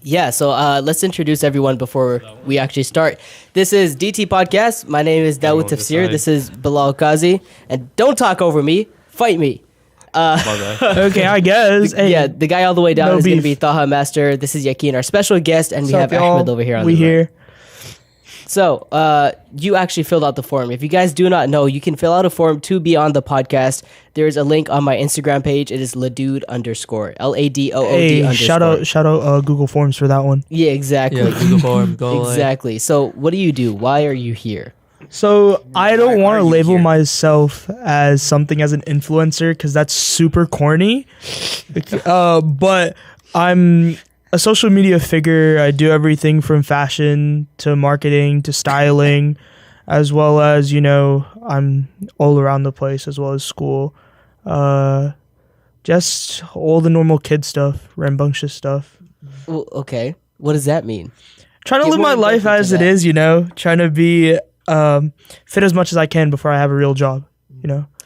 Yeah, so let's introduce everyone before we actually start. This is DT Podcast. My name is Dawood Tafsir. This is Bilal Qazi. And don't talk over me. Fight me. Okay, I guess. Hey, yeah, the guy all the way down no is going to beef. be Taha Master. This is Yakin, our special guest, and we have Ahmed over here on the right. here. So, you actually filled out the form. If you guys do not know, you can fill out a form to be on the podcast. There is a link on my Instagram page. It is Ladood_, LADOOD Hey, underscore. shout out Google Forms for that one. Yeah, exactly. Yeah, Google Form. Go away. Exactly. So, what do you do? Why are you here? So I don't want are to you label here? myself as something as an influencer because that's super corny. But I'm a social media figure. I do everything from fashion to marketing to styling, as well as, I'm all around the place as well as school. Just all the normal kid stuff, rambunctious stuff. Well, okay. What does that mean? Trying to Give live more my life insight as into it that. is, trying to be fit as much as I can before I have a real job,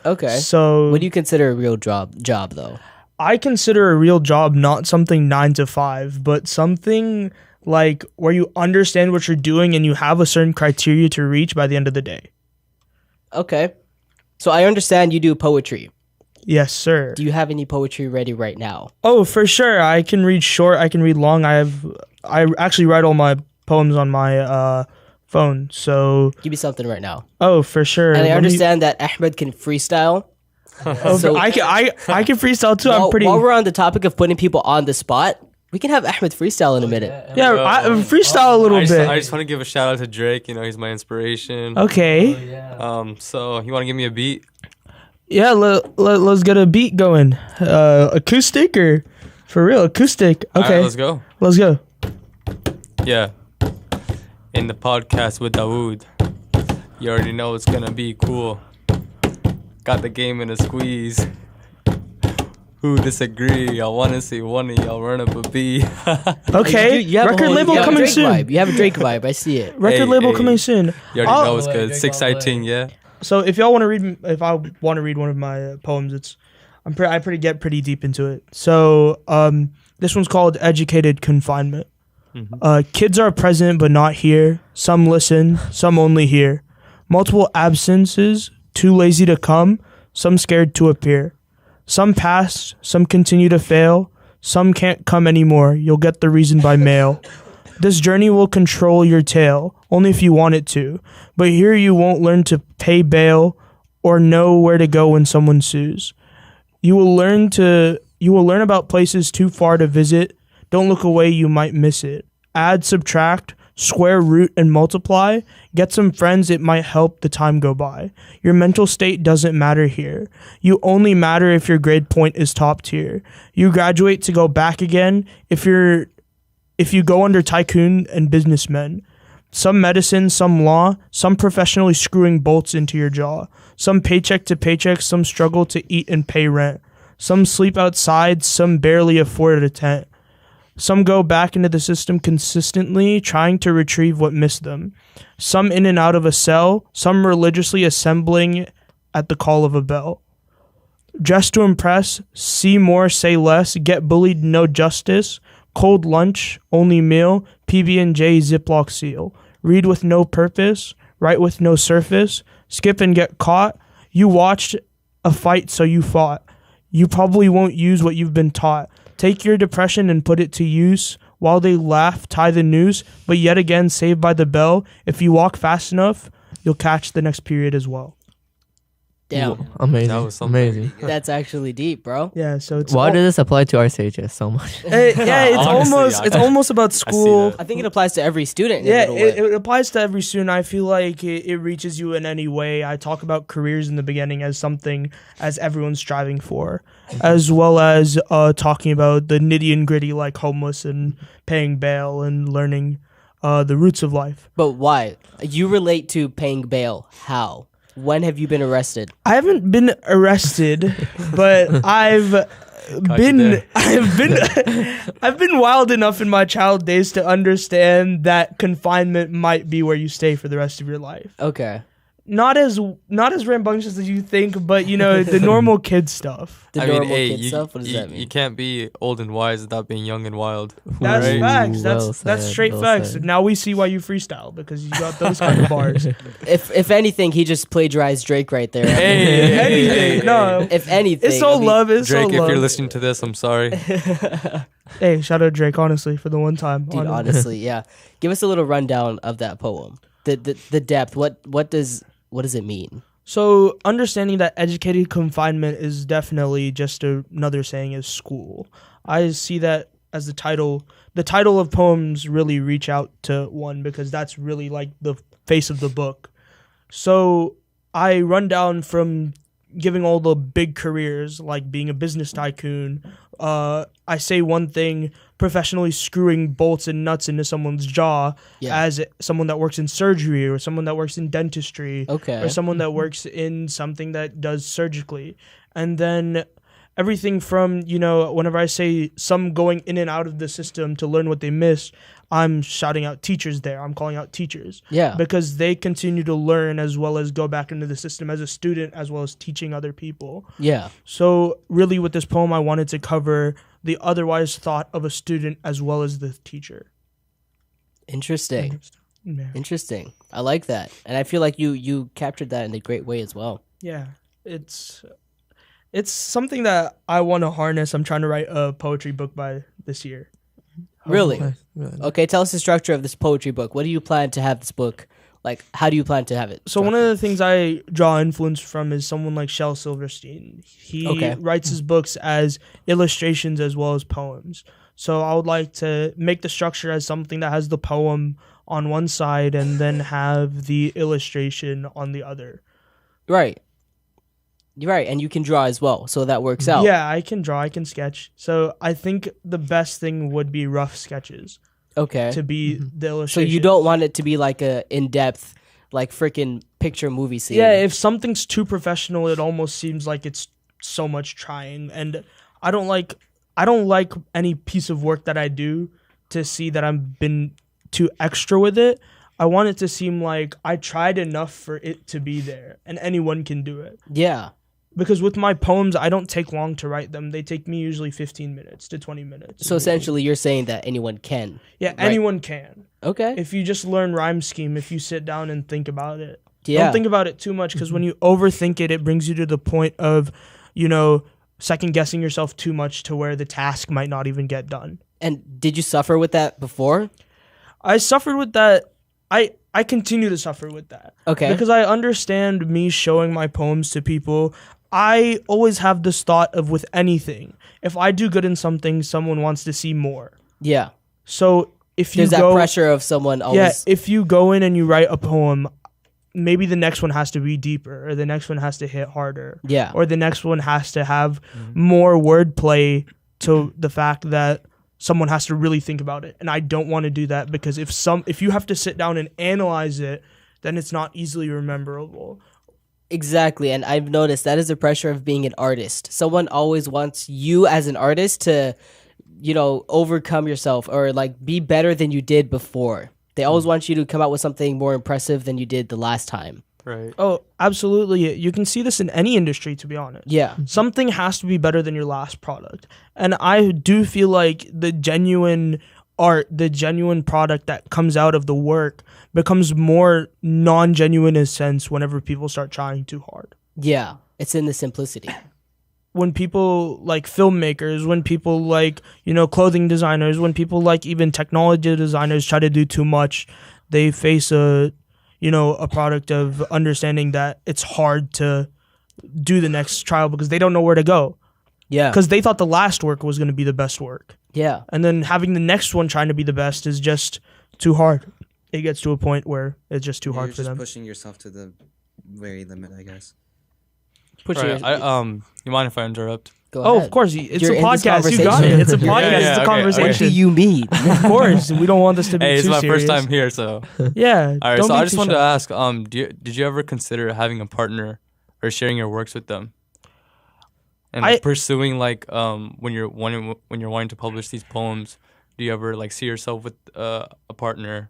Okay. So What do you consider a real job though? I consider a real job not something 9 to 5, but something like where you understand what you're doing and you have a certain criteria to reach by the end of the day. Okay. So I understand you do poetry. Yes, sir. Do you have any poetry ready right now? Oh, for sure. I can read short. I can read long. I actually write all my poems on my phone. So, Give me something right now. oh, for sure. And I Let me- understand that Ahmed can freestyle. Oh, So- I can freestyle too. I'm While, pretty. while we're on the topic of putting people on the spot, we can have Ahmed freestyle in a minute. Yeah, I freestyle a little I bit. just want to give a shout out to Drake. He's my inspiration. Okay. So you want to give me a beat? Yeah, let's get a beat going. Acoustic or for real? Acoustic. All Okay. right, let's go. Let's go. Yeah. In the podcast with Dawood, you already know it's gonna be cool. Got the game in a squeeze. Who disagree? I wanna see one of y'all run up a B. Okay. You have a Record whole- label you have a coming Drake soon. Vibe. You have a Drake vibe. I see it. Record Hey, label hey. coming soon. You already Oh. know it's All the way, good. Drake 618, yeah. So if y'all want to read, if I want to read one of my poems, I get pretty deep into it. So this one's called Educated Confinement. Kids are present but not here. Some listen, some only hear. Multiple absences, too lazy to come, some scared to appear. Some pass, some continue to fail. Some can't come anymore. You'll get the reason by mail. This journey will control your tail, only if you want it to. But here you won't learn to pay bail or know where to go when someone sues. You will learn about places too far to visit. Don't look away, you might miss it. Add, subtract, square root, and multiply. Get some friends, it might help the time go by. Your mental state doesn't matter here. You only matter if your grade point is top tier. You graduate to go back again if you go under tycoon and businessmen. Some medicine, some law, some professionally screwing bolts into your jaw. Some paycheck to paycheck, some struggle to eat and pay rent. Some sleep outside, some barely afford a tent. Some go back into the system consistently, trying to retrieve what missed them. Some in and out of a cell, some religiously assembling at the call of a bell. Dress to impress, see more, say less, get bullied, no justice. Cold lunch, only meal, PB&J Ziploc seal. Read with no purpose, write with no surface, skip and get caught. You watched a fight, so you fought. You probably won't use what you've been taught. Take your depression and put it to use. While they laugh, tie the noose, but yet again saved by the bell. If you walk fast enough, you'll catch the next period as well. Damn. Amazing. That was something. Amazing. That's actually deep, bro. Yeah, so it's Why does this apply to our stages so much? yeah, it's Honestly, it's almost about school. I think it applies to every student. In Yeah, a little way. it applies to every student. I feel like it reaches you in any way. I talk about careers in the beginning as something as everyone's striving for, as well as talking about the nitty and gritty like homeless and paying bail and learning the roots of life. But why? You relate to paying bail. How? When have you been arrested? I haven't been arrested, but I've been wild enough in my child days to understand that confinement might be where you stay for the rest of your life. Okay. not as rambunctious as you think, but the normal kid stuff. The normal kid stuff. What does that mean? You can't be old and wise without being young and wild. That's right? facts. Well That's said, straight well facts. said. Now we see why you freestyle, because you got those kind of bars. If anything, he just plagiarized Drake right there. Anything. No. If anything, It's all love. It's Drake, all if love. you're listening to this, I'm sorry. Hey, shout out Drake, honestly, for the one time. Dude, honestly, yeah. Give us a little rundown of that poem. The depth. What does it mean? So, understanding that educated confinement is definitely just another saying is school. I see that as the title. The title of poems really reach out to one, because that's really like the face of the book. So, I run down from giving all the big careers, like being a business tycoon. I say one thing, professionally screwing bolts and nuts into someone's jaw, as someone that works in surgery, or someone that works in dentistry, or someone that works in something that does surgically. And then everything from, whenever I say some going in and out of the system to learn what they miss, I'm shouting out teachers there. I'm calling out teachers. Yeah. Because they continue to learn as well as go back into the system as a student, as well as teaching other people. Yeah. So really with this poem, I wanted to cover the otherwise thought of a student as well as the teacher. Interesting. Yeah. Interesting. I like that. And I feel like you captured that in a great way as well. Yeah. It's something that I want to harness. I'm trying to write a poetry book by this year. Really? Nice, really nice. Okay, tell us the structure of this poetry book. What do you plan to have this book? Like, how do you plan to have it? So one of the things I draw influence from is someone like Shel Silverstein. He writes his books as illustrations as well as poems. So I would like to make the structure as something that has the poem on one side and then have the illustration on the other. Right. You're right, and you can draw as well, so that works out. Yeah, I can draw, I can sketch. So I think the best thing would be rough sketches. Okay. To be the So illustration. you don't want it to be like a in-depth, like freaking picture movie scene. Yeah, if something's too professional, it almost seems like it's so much trying. And I don't like any piece of work that I do to see that I've been too extra with it. I want it to seem like I tried enough for it to be there, and anyone can do it. Yeah. Because with my poems, I don't take long to write them. They take me usually 15 minutes to 20 minutes. So essentially, you're saying that anyone can. Yeah, anyone can. Okay. If you just learn rhyme scheme, if you sit down and think about it. Yeah. Don't think about it too much, because when you overthink it, it brings you to the point of, second guessing yourself too much to where the task might not even get done. And did you suffer with that before? I suffered with that. I continue to suffer with that. Okay. Because I understand me showing my poems to people. I always have this thought of with anything, if I do good in something, someone wants to see more. Yeah. So if you There's that pressure of someone always. Yeah, if you go in and you write a poem, maybe the next one has to be deeper, or the next one has to hit harder. Yeah. Or the next one has to have more wordplay to the fact that someone has to really think about it. And I don't want to do that, because if you have to sit down and analyze it, then it's not easily rememberable. Exactly, and I've noticed that is the pressure of being an artist. Someone always wants you as an artist to, overcome yourself or like be better than you did before. They always want you to come out with something more impressive than you did the last time. Right. Oh, absolutely. You can see this in any industry, to be honest. Yeah. Something has to be better than your last product. And I do feel like the genuine art, the genuine product that comes out of the work becomes more non-genuine in a sense whenever people start trying too hard. Yeah, it's in the simplicity. When people like filmmakers, when people like, clothing designers, when people like even technology designers try to do too much, they face a product of understanding that it's hard to do the next trial because they don't know where to go. Yeah. Because they thought the last work was going to be the best work. Yeah. And then having the next one trying to be the best is just too hard. It gets to a point where it's just too hard for them. You're just pushing yourself to the very limit, I guess. Right. You mind if I interrupt? Go Oh, ahead. of course. It's You're a in this podcast. You got conversation. it. It's a podcast. Yeah, It's a okay, conversation. What do you mean? Of course. We don't want this to be Hey, it's too my serious. first time here, so. Yeah. All right, don't so be I just too wanted to shy. ask, did you ever consider having a partner or sharing your works with them? And pursuing when you're wanting to publish these poems, do you ever see yourself with a partner?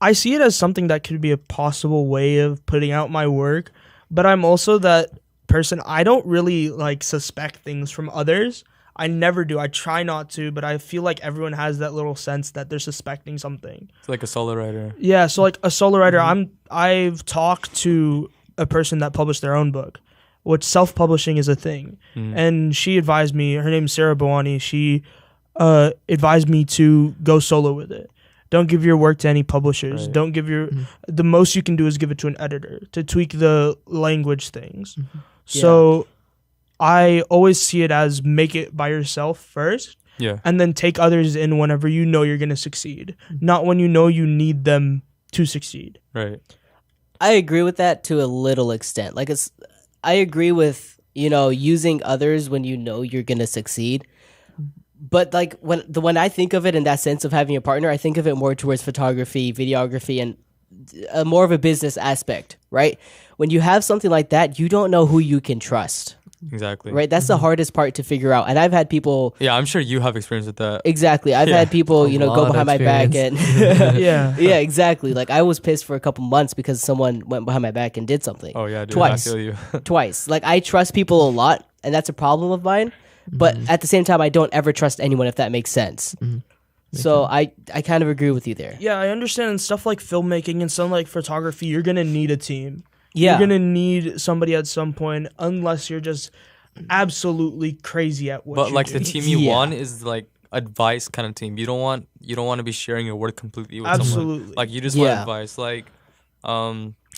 I see it as something that could be a possible way of putting out my work, but I'm also that person. I don't really like suspect things from others. I never do. I try not to, but I feel like everyone has that little sense that they're suspecting something. It's like a solo writer. Yeah, so like a solo writer, I've talked to a person that published their own book, which self-publishing is a thing. And she advised me, her name's Sarah Bawani, she advised me to go solo with it. Don't give your work to any publishers. Right. Don't give your the most you can do is give it to an editor to tweak the language things. So I always see it as make it by yourself first. Yeah. And then take others in whenever you know you're going to succeed, not when you know you need them to succeed. Right. I agree with that to a little extent. Like I agree with, using others when you know you're going to succeed. But like when I think of it in that sense of having a partner, I think of it more towards photography, videography, and more of a business aspect, right? When you have something like that, you don't know who you can trust. Exactly. Right? That's the hardest part to figure out. And I've had people... Yeah, I'm sure you have experience with that. Exactly. I've had people, go lot of behind my back and... Yeah. Yeah, exactly. Like, I was pissed for a couple months because someone went behind my back and did something. Oh, yeah, dude. Twice. I feel you. Twice. Like, I trust people a lot, and that's a problem of mine. But at the same time, I don't ever trust anyone, if that makes sense. So I kind of agree with you there. Yeah, I understand. And stuff like filmmaking and stuff like photography, you're going to need a team. Yeah. You're going to need somebody at some point, unless you're just absolutely crazy at what But you like do. the team you Yeah. want is like advice kind of team. You don't want to be sharing your work completely with someone. Absolutely. Like you just want Yeah. advice. Like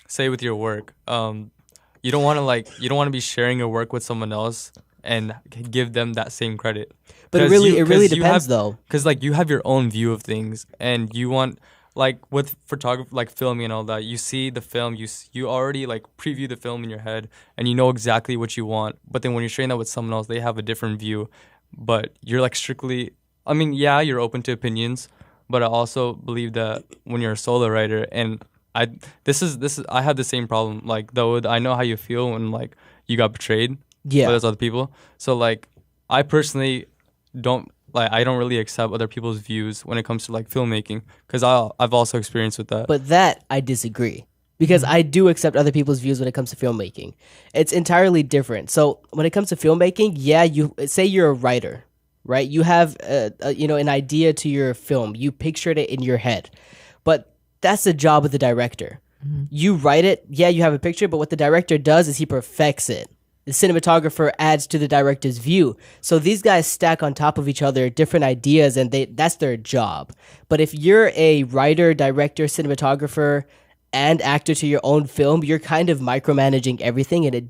say with your work. You don't want to be sharing your work with someone else and give them that same credit. But it really depends, though. Because like you have your own view of things, and you want, like with photography, like filming and all that, you see the film, you already like preview the film in your head, and you know exactly what you want. But then when you're sharing that with someone else, they have a different view. But you're like strictly, I mean, yeah, you're open to opinions, but I also believe that when you're a solo writer, and I have the same problem. Like though I know how you feel when like you got betrayed. Yeah. By those other people. So like I personally don't really accept other people's views when it comes to like filmmaking, because I've also experienced with that. But that I disagree, because I do accept other people's views when it comes to filmmaking. It's entirely different. So when it comes to filmmaking, yeah, you say you're a writer, right? You have an idea to your film. You pictured it in your head, but that's the job of the director. You write it, yeah, you have a picture, but what the director does is he perfects it. The cinematographer adds to the director's view. So these guys stack on top of each other different ideas, and that's their job. But if you're a writer, director, cinematographer, and actor to your own film, you're kind of micromanaging everything, and it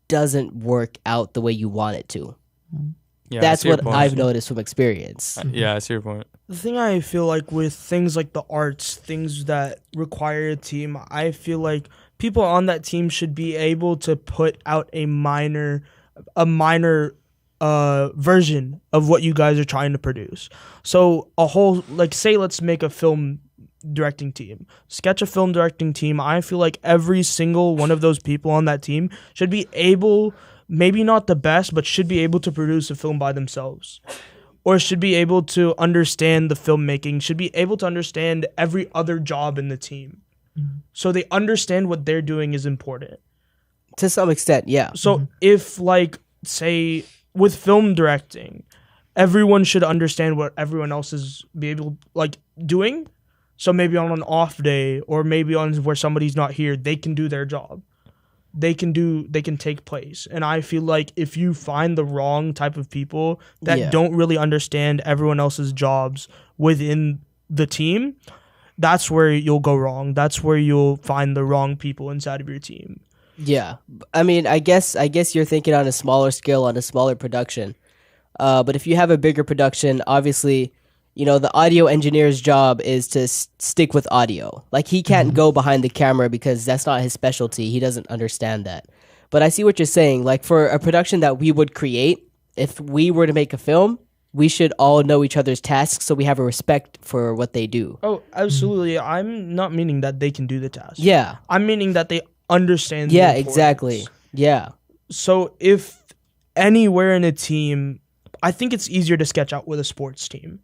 doesn't work out the way you want it to. Yeah, That's I see your what point. I've noticed from experience. Yeah, I see your point. The thing I feel like with things like the arts, things that require a team, I feel like people on that team should be able to put out a minor version of what you guys are trying to produce. So a whole, like, say let's make a film directing team, sketch a film directing team. I feel like every single one of those people on that team should be able, maybe not the best, but should be able to produce a film by themselves, or should be able to understand the filmmaking, should be able to understand every other job in the team. So they understand what they're doing is important. To some extent, yeah. So if, like, say with film directing, everyone should understand what everyone else is be able like doing. So maybe on an off day, or maybe on where somebody's not here, they can do their job. They can take place. And I feel like if you find the wrong type of people that don't really understand everyone else's jobs within the team, that's where you'll go wrong. That's where you'll find the wrong people inside of your team. Yeah. I mean, I guess you're thinking on a smaller scale, on a smaller production. But if you have a bigger production, obviously, the audio engineer's job is to stick with audio. Like, he can't go behind the camera because that's not his specialty. He doesn't understand that. But I see what you're saying. Like, for a production that we would create, if we were to make a film, we should all know each other's tasks so we have a respect for what they do. Oh, absolutely. I'm not meaning that they can do the task. Yeah. I'm meaning that they understand the Yeah, importance. exactly. Yeah. So if anywhere in a team, I think it's easier to sketch out with a sports team.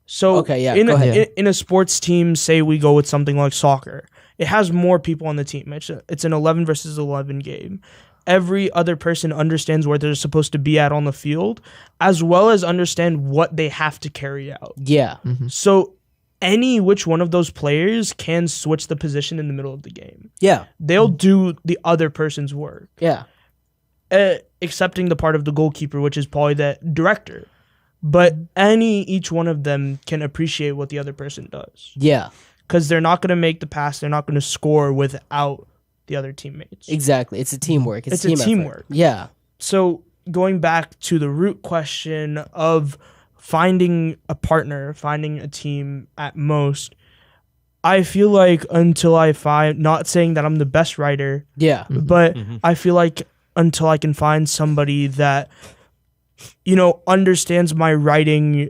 So Okay, yeah, in go ahead. in a sports team, say we go with something like soccer, it has more people on the team. It's an 11 versus 11 game. Every other person understands where they're supposed to be at on the field, as well as understand what they have to carry out. Yeah. So which one of those players can switch the position in the middle of the game. Yeah. They'll do the other person's work, Yeah. excepting the part of the goalkeeper, which is probably the director. But each one of them can appreciate what the other person does. Yeah. Because they're not going to make the pass. They're not going to score without the other teammates. Exactly. It's a teamwork. It's team a effort. teamwork. Yeah. So going back to the root question of finding a partner, finding a team at most, I feel like until I find, not saying that I'm the best writer, Yeah. but I feel like until I can find somebody that, understands my writing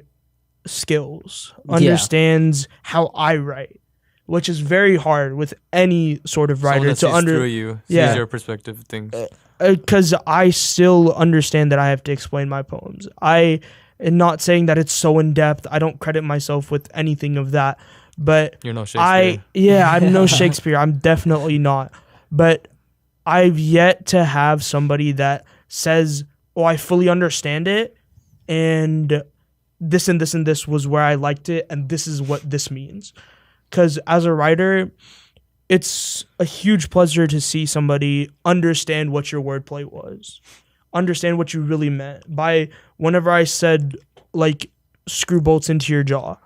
skills, understands how I write, which is very hard with any sort of writer to through you, sees your perspective of things. Because I still understand that I have to explain my poems. I am not saying that it's so in depth. I don't credit myself with anything of that. But you're no Shakespeare. I'm no Shakespeare. I'm definitely not. But I've yet to have somebody that says, "Oh, I fully understand it, and this and this and this was where I liked it, and this is what this means." Because as a writer, it's a huge pleasure to see somebody understand what your wordplay was, understand what you really meant. By whenever I said, like, screw bolts into your jaw,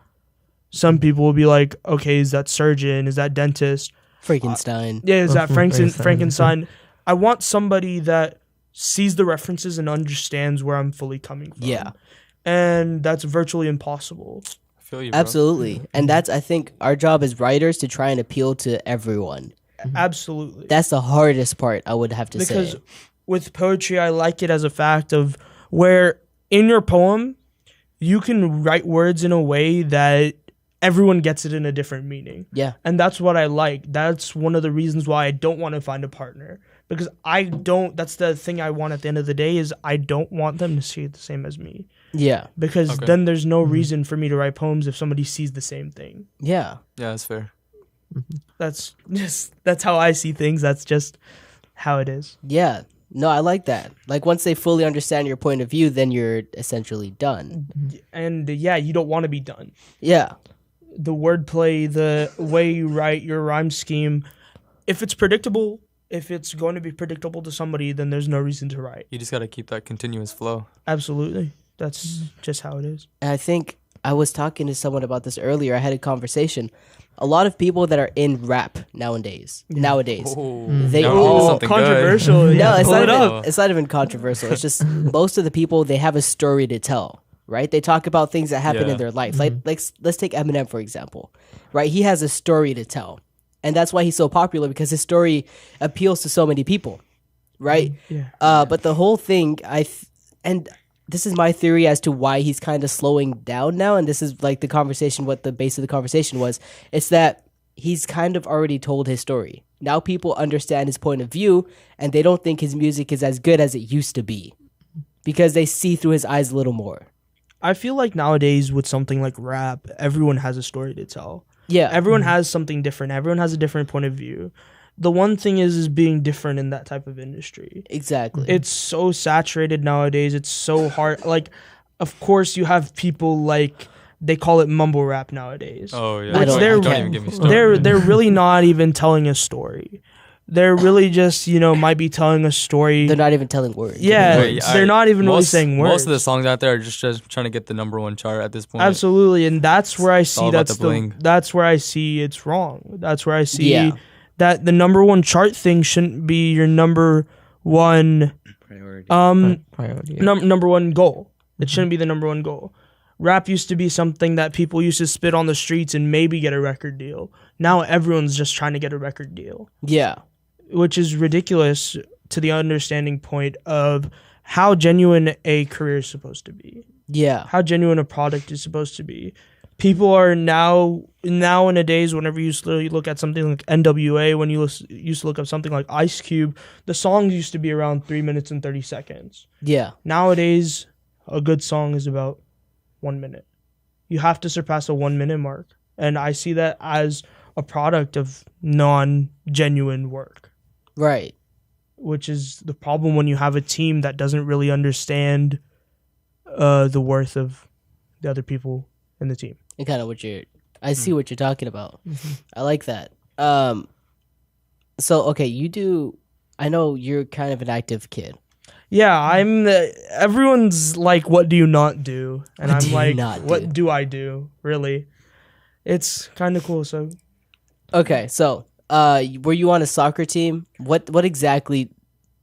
some people will be like, okay, is that surgeon? Is that dentist? Frankenstein. Is that Frankenstein? I want somebody that sees the references and understands where I'm fully coming from. Yeah. And that's virtually impossible. I feel you, bro. Absolutely. And that's, I think, our job as writers to try and appeal to everyone. Absolutely. That's the hardest part, I would have to say. Because with poetry, I like it as a fact of where in your poem, you can write words in a way that everyone gets it in a different meaning. Yeah. And that's what I like. That's one of the reasons why I don't want to find a partner. Because that's the thing I want at the end of the day is I don't want them to see it the same as me. Yeah. Because then there's no reason for me to write poems if somebody sees the same thing. Yeah. Yeah, that's fair. That's how I see things. That's just how it is. Yeah. No, I like that. Like, once they fully understand your point of view, then you're essentially done. And you don't want to be done. Yeah. The wordplay, the way you write, your rhyme scheme, if it's predictable, if it's going to be predictable to somebody, then there's no reason to write. You just got to keep that continuous flow. Absolutely. That's just how it is. And I think I was talking to someone about this earlier. I had a conversation. A lot of people that are in rap nowadays, they all something controversial. good. no, up. it's not even controversial. It's just most of the people, they have a story to tell, right? They talk about things that happen in their life. Like let's take Eminem for example, right? He has a story to tell, and that's why he's so popular because his story appeals to so many people, right? But the whole thing, and this is my theory as to why he's kind of slowing down now, and this is like the conversation, what the base of the conversation was. It's that he's kind of already told his story. Now people understand his point of view, and they don't think his music is as good as it used to be because they see through his eyes a little more. I feel like nowadays with something like rap, everyone has a story to tell. Yeah. Everyone has something different. Everyone has a different point of view. The one thing is being different in that type of industry. Exactly. It's so saturated nowadays. It's so hard. Like, of course, you have people like, they call it mumble rap nowadays. Oh, yeah. Which Don't even get me started. They're really not even telling a story. They're really just, might be telling a story. They're not even telling words. They're not even really saying words. Most of the songs out there are just trying to get the #1 chart at this point. Absolutely, and that's where I see bling. that's where I see it's wrong. That's where I see that the #1 chart thing shouldn't be your number one Priority. Priority. number one goal. It shouldn't be the number one goal. Rap used to be something that people used to spit on the streets and maybe get a record deal. Now everyone's just trying to get a record deal. Yeah. Which is ridiculous to the understanding point of how genuine a career is supposed to be. Yeah. How genuine a product is supposed to be. People are now in a days, whenever you look at something like NWA, when you used to look up something like Ice Cube, the songs used to be around 3 minutes and 30 seconds. Yeah. Nowadays, a good song is about 1 minute. you have to surpass a 1 minute mark. And I see that as a product of non-genuine work, Right. which is the problem when you have a team that doesn't really understand the worth of the other people in the team. And kind of I see what you're talking about. Mm-hmm. I like that. So, okay, I know you're kind of an active kid. Yeah, everyone's like, what do you not do? And What do I'm you like, not what do? do I do? Really? It's kind of cool. So Okay, so were you on a soccer team? What exactly?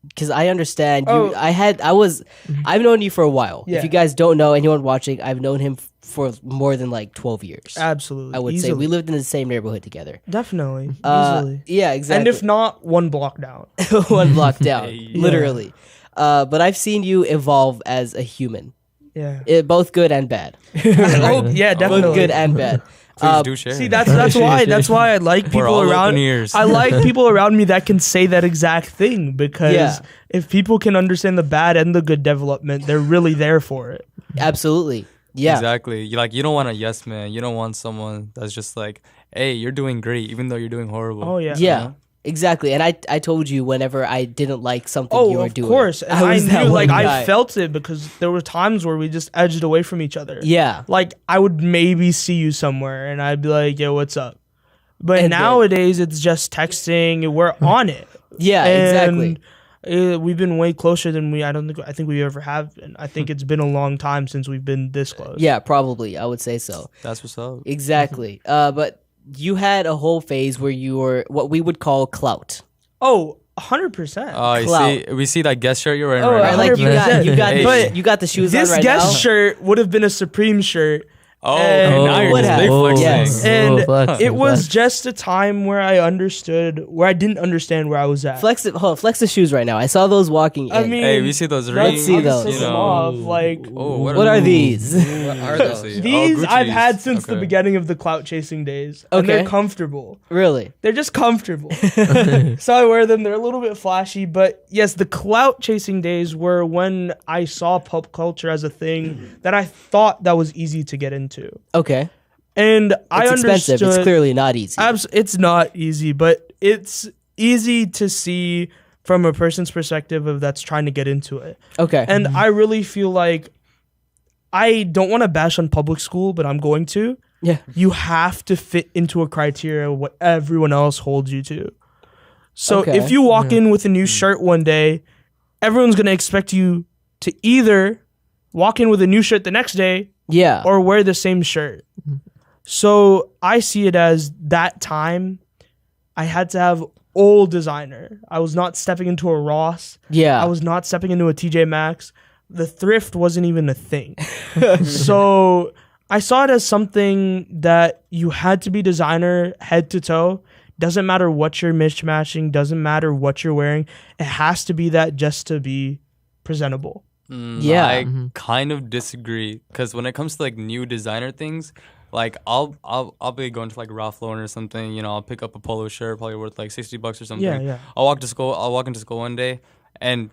Because I understand you. Oh. I've known you for a while. Yeah. If you guys don't know, anyone watching, I've known him for more than like 12 years. absolutely. I would say easily. we lived in the same neighborhood together. Definitely. Easily. Yeah, exactly. And if not, one block down. one block down, Hey. literally. But I've seen you evolve as a human, Yeah. both good and bad. Oh, yeah, definitely. Both good and bad. Please do share. See, that's why I like We're people all around. open ears. I like people around me that can say that exact thing, because Yeah. if people can understand the bad and the good development, they're really there for it. Absolutely. Yeah. Exactly. You don't want a yes man. You don't want someone that's just like, hey, you're doing great, even though you're doing horrible. Oh yeah. Yeah. Exactly. And I told you whenever I didn't like something you Oh, were of doing. course. And I I was that knew, one like, guy. I felt it, because there were times where we just edged away from each other. Yeah. Like, I would maybe see you somewhere, and I'd be like, yo, what's up? But And then- nowadays, it's just texting. We're on it. Yeah, exactly. And we've been way closer than I think we ever have been. I think it's been a long time since we've been this close. Yeah, probably. I would say so. That's what's up. Exactly. But you had a whole phase where you were what we would call clout. Oh, 100%. We see that guest shirt you're wearing Oh, right Right? now. Like you got 100%. But you got the shoes This on right guest now. shirt would have been a Supreme shirt. Oh, And- okay, now you're Would just have. big flexing. Yes. And flexing, it was flex. just a time where I didn't understand where I was at. Flex it. Hold on, flex the shoes right now. I saw those walking in. I mean, Hey, we see those let's rings. see those. take You them know. off. Like, Oh, what are these? What are those? these I've had since the Okay. beginning of the clout chasing days. And they're Okay. comfortable. Really? They're just comfortable. So I wear them. They're a little bit flashy. But yes, the clout chasing days were when I saw pop culture as a thing that I thought that was easy to get into. Okay. And I It's understood. expensive. It's clearly not easy. It's not easy, but it's easy to see from a person's perspective of that's trying to get into it. Okay. And I really feel like I don't want to bash on public school, but I'm going to. yeah. You have to fit into a criteria what everyone else holds you to. So Okay. if you walk in with a new shirt one day, everyone's going to expect you to either walk in with a new shirt the next day Yeah. or wear the same shirt. So I see it as that time I had to have old designer. I was not stepping into a Ross. yeah. I was not stepping into a TJ Maxx. The thrift wasn't even a thing. So I saw it as something that you had to be designer head to toe. Doesn't matter what you're mismatching. Doesn't matter what you're wearing. It has to be that just to be presentable. Yeah. I kind of disagree, because when it comes to like new designer things, like I'll be going to like Ralph Lauren or something. You know, I'll pick up a polo shirt probably worth like $60 or something. Yeah, yeah. I'll walk into school one day, and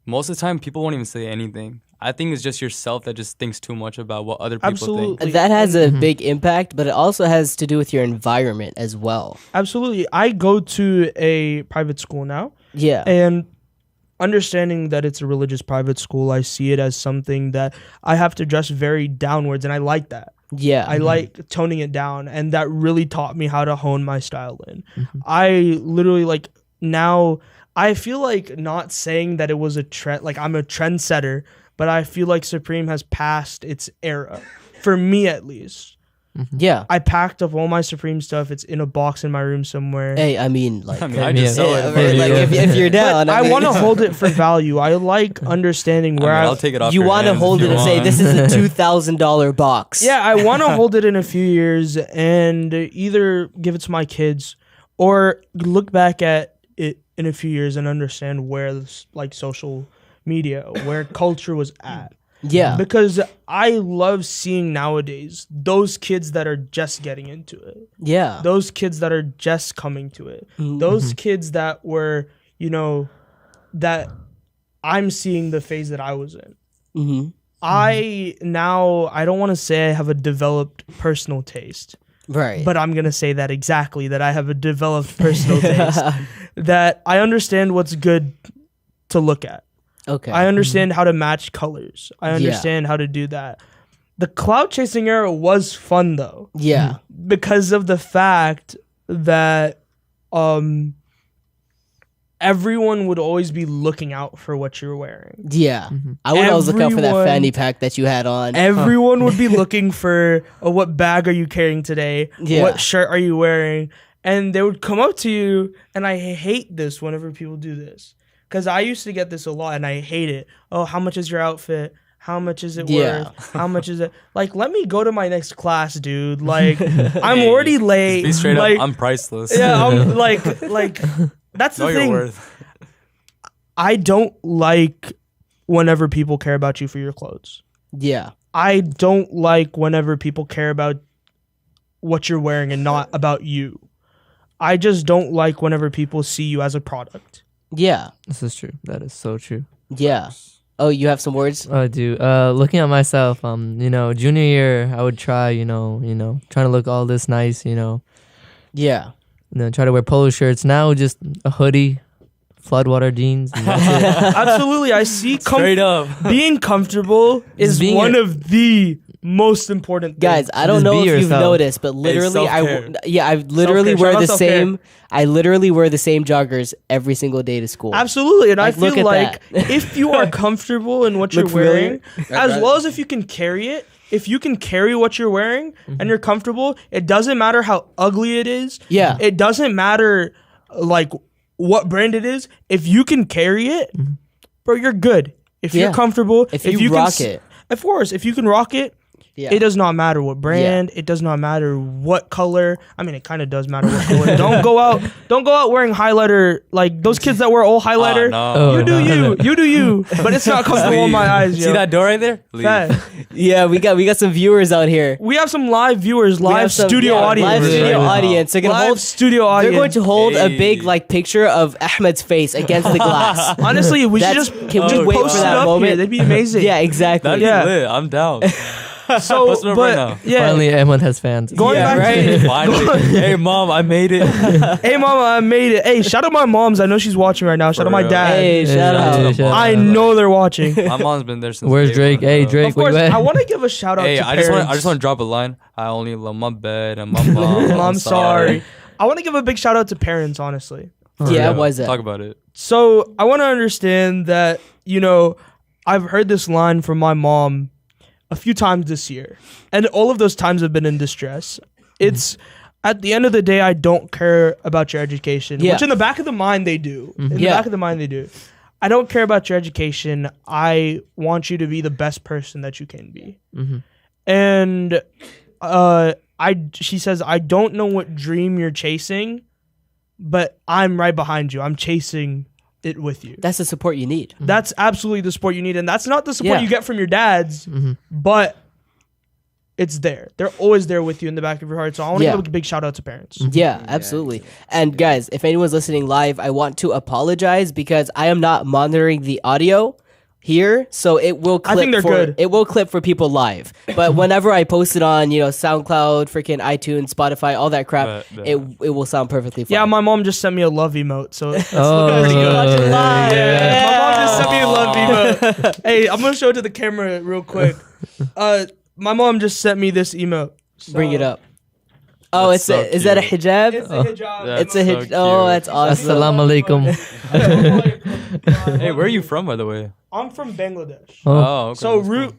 most of the time people won't even say anything. I think it's just yourself that just thinks too much about what other people Absolutely. think. That has a big impact, but it also has to do with your environment as well. Absolutely. I go to a private school now. Yeah. And understanding that it's a religious private school, I see it as something that I have to dress very downwards, and I like that. Yeah. I like toning it down, and that really taught me how to hone my style in. I literally like now I feel like not saying that it was a trend, like I'm a trendsetter, but I feel like Supreme has passed its era, for me at least. yeah. I packed up all my Supreme stuff. It's in a box in my room somewhere. Hey, I mean, like, I mean, I just sell yeah, it. right, like if you're down, But I mean- want to hold it for value. I like understanding where I'll take it off. You want to hold it and say, "This is a $2,000 box." Yeah, I want to hold it in a few years and either give it to my kids or look back at it in a few years and understand where like social media, where culture was at. Yeah. Because I love seeing nowadays those kids that are just getting into it. Yeah. Those kids that are just coming to it. Those kids that were, you know, that I'm seeing the phase that I was in. Mm-hmm. I don't want to say I have a developed personal taste, Right. but I'm gonna say that exactly, that I have a developed personal taste, that I understand what's good to look at. Okay. I understand how to match colors. I understand how to do that. The cloud chasing era was fun though, Yeah. because of the fact that everyone would always be looking out for what you're wearing. Yeah. I would always look out for that Everyone- fanny pack that you had on. Everyone would be looking for what bag are you carrying today? Yeah. What shirt are you wearing? And they would come up to you, and I hate this whenever people do this, because I used to get this a lot, and I hate it. Oh, how much is your outfit? How much is it Yeah. worth? How much is it? Like, let me go to my next class, dude. Like, I'm already late. Be straight like, up. I'm priceless. yeah, I'm like that's know the your thing. worth. I don't like whenever people care about you for your clothes. Yeah. I don't like whenever people care about what you're wearing and not about you. I just don't like whenever people see you as a product. Yeah. This is true. That is so true. Yeah. Oh, you have some words? I do. Looking at myself, junior year, I would try, trying to look all this nice, Yeah. try to wear polo shirts. Now just a hoodie, floodwater jeans. And that's it. Absolutely. I see Straight up. being comfortable is being one a- of the most important things. Guys, I don't Just know be if you've yourself. noticed, but literally, I self-care. literally Self-care. wear Shout out the self-care. same. I literally wear the same joggers every single day to school. Absolutely, and Like, I look feel at like if you are comfortable in what you're Look familiar? wearing, as well as if you can carry it, if you can carry what you're wearing and you're comfortable, it doesn't matter how ugly it is. Yeah. It doesn't matter like what brand it is. If you can carry it, bro, you're good. If Yeah. you're comfortable, If you rock can, it. of course, if you can rock it. Yeah. It does not matter what brand. It does not matter what color. I mean, it kind of does matter what color. Don't go out wearing highlighter like those kids that wear all highlighter. no. You do you. But it's not comfortable in my eyes. Yo. See that door right there? Leave. Fact. Yeah, we got some viewers out here. We have some live viewers, We live have some- studio yeah, audience. Live studio Right. audience. They're gonna Live hold. studio They're audience. going to hold a big Hey. like picture of Ahmed's face against the glass. Honestly, we should That's- just can we just wait post for it that up moment? here. That'd be amazing. Yeah, exactly. That'd Yeah. be lit. I'm down. So, Post it up but right now. yeah. Finally, everyone has fans. Going Yeah, back right. to Finally. Hey, mom, I made it. hey mama, I made it. Hey, shout out my moms. I know she's watching right now. Shout out my real. dad. Hey, shout out. shout I out. know they're watching. My mom's been there since. Where's day Drake? one, Hey, bro. Drake. Of course, where you at? I want to give a shout out Hey, to I parents. just want to drop a line. I only love my bed and my mom. I'm sorry. I want to give a big shout out to parents, honestly. Yeah, was it? Talk about it. So I want to understand that, I've heard this line from my mom a few times this year, and all of those times have been in distress. It's at the end of the day, I don't care about your education, Yeah. which in the back of the mind they do. In the Yeah. back of the mind they do. I don't care about your education. I want you to be the best person that you can be. And she says, I don't know what dream you're chasing, but I'm right behind you. I'm chasing it with you. That's the support you need. That's absolutely the support you need. And that's not the support Yeah. you get from your dads, but it's there. They're always there with you in the back of your heart. So I want to Yeah. give a big shout out to parents. Yeah, absolutely. And guys, if anyone's listening live, I want to apologize because I am not monitoring the audio here, so it will clip. I think they're good. It will clip for people live. But whenever I post it on, SoundCloud, freaking iTunes, Spotify, all that crap, Bet. it will sound perfectly fine. Yeah, my mom just sent me a love emote. So it's Oh, pretty good. Watch it live. Yeah. My mom just sent me a love Yeah. emote. Hey, I'm going to show it to the camera real quick. My mom just sent me this emote. So Bring it up. Oh, That's so is that a cute. hijab? It's a hijab. That's It's a so hijab. cute. Oh, that's awesome. Assalamu alaikum. Hey, where are you from, by the way? I'm from Bangladesh. Oh, okay. So that's cool.